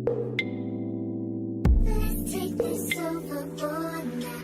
Let's take this overboard now.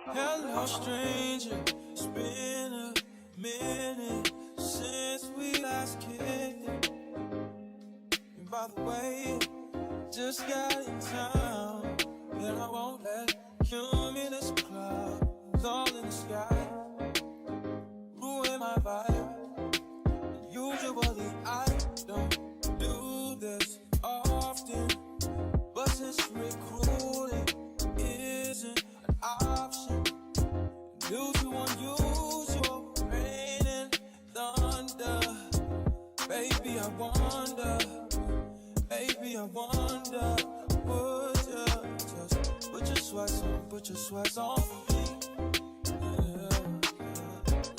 Hello, stranger. It's been a minute since we last kicked it. And by the way, just got in town, and I won't let cumulus clouds all in the sky ruin my vibe. And usually I don't do this often, but since recruiting isn't an option due to unusual rain and thunder, baby, I wonder, would you just put your sweats on for me? Yeah.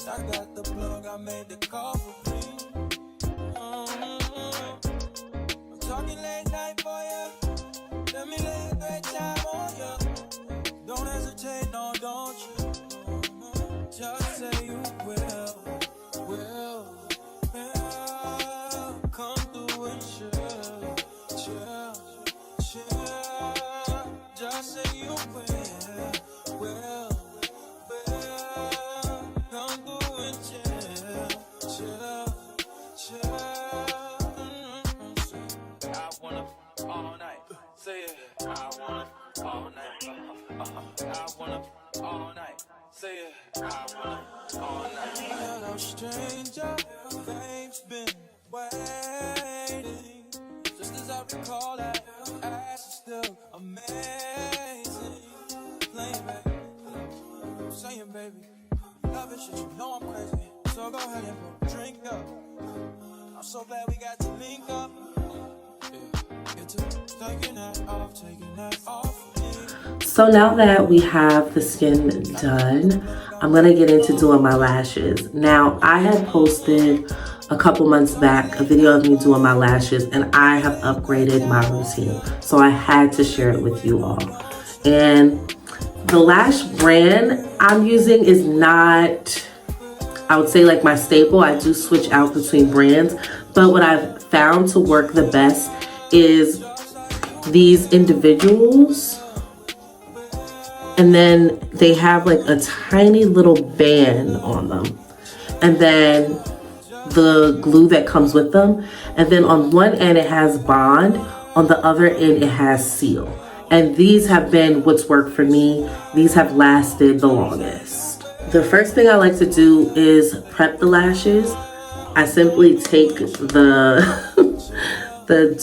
I got the plug, I made the call for me. I'm talking late night for you. Let me lay a great time on you. Don't hesitate, no, don't you? Just say you will. Come through and chill. Just say you will. Come through and chill. I wanna all night. Say it. I wanna all night. I wanna all night. Say it. I wanna all night. Hello, stranger. Fame's been waiting. Just as I recall that ass is still amazing. Playing back, saying baby, love it, shit, you know I'm crazy. So go ahead and put a drink up. I'm so glad we got to link up. Yeah, taking that off for me. So now that we have the skin done, I'm gonna get into doing my lashes. Now, I had posted a couple months back a video of me doing my lashes, and I have upgraded my routine. So I had to share it with you all. And the lash brand I'm using is not, I would say, like my staple. I do switch out between brands, but what I've found to work the best is these individuals. And then they have like a tiny little band on them. And then the glue that comes with them. And then on one end it has bond, on the other end it has seal. And these have been what's worked for me. These have lasted the longest. The first thing I like to do is prep the lashes. I simply take the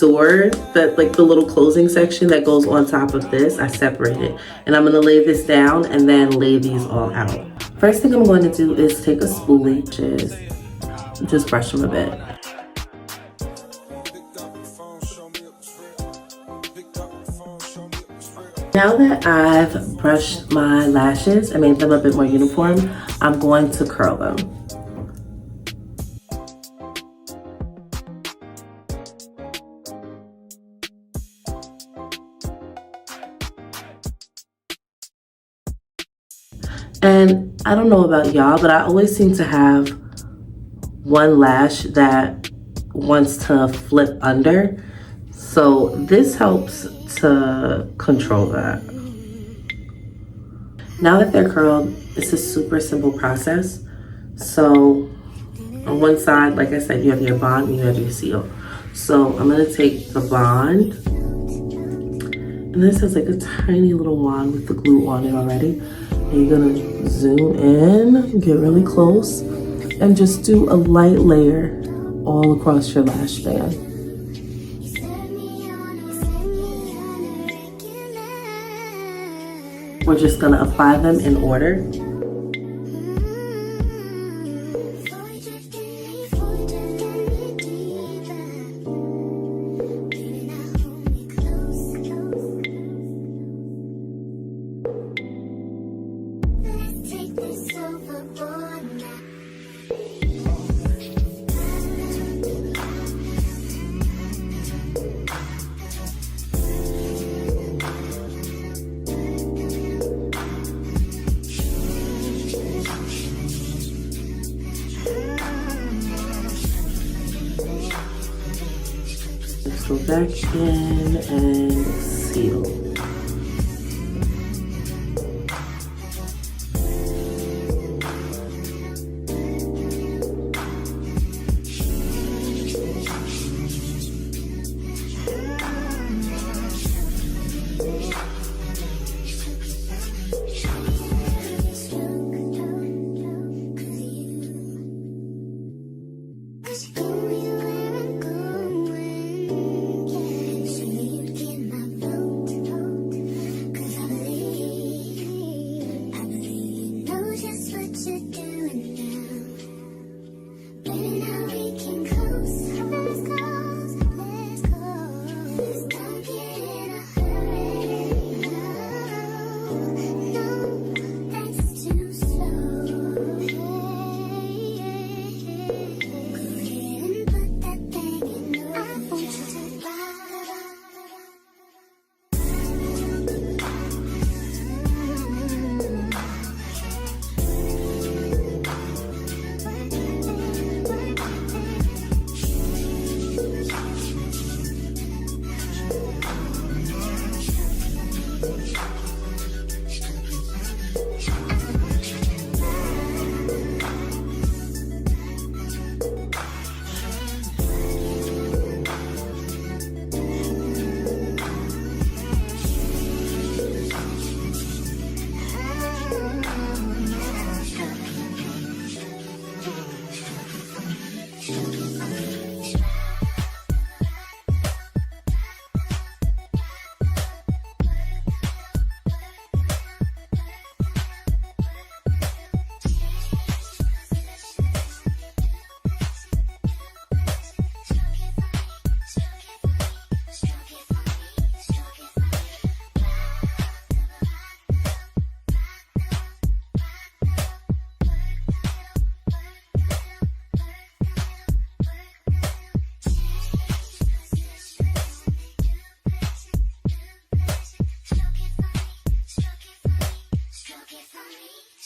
door, that like the little closing section that goes on top of this, I separate it. And I'm gonna lay this down and then lay these all out. First thing I'm going to do is take a spoolie, just brush them a bit. Now that I've brushed my lashes, I made them a bit more uniform, I'm going to curl them. And I don't know about y'all, but I always seem to have one lash that wants to flip under. So this helps to control that. Now that they're curled, it's a super simple process. So on one side, like I said, you have your bond and you have your seal. So I'm gonna take the bond, and this has like a tiny little wand with the glue on it already. And you're gonna zoom in, get really close, and just do a light layer all across your lash band. We're just gonna apply them in order. Let's go back in and seal.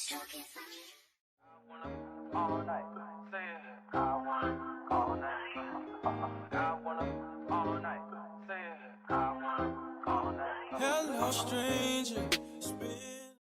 Talk it for me. All night, say it. I wanna all night. I wanna all night, say it. I wanna all night. Hello, stranger.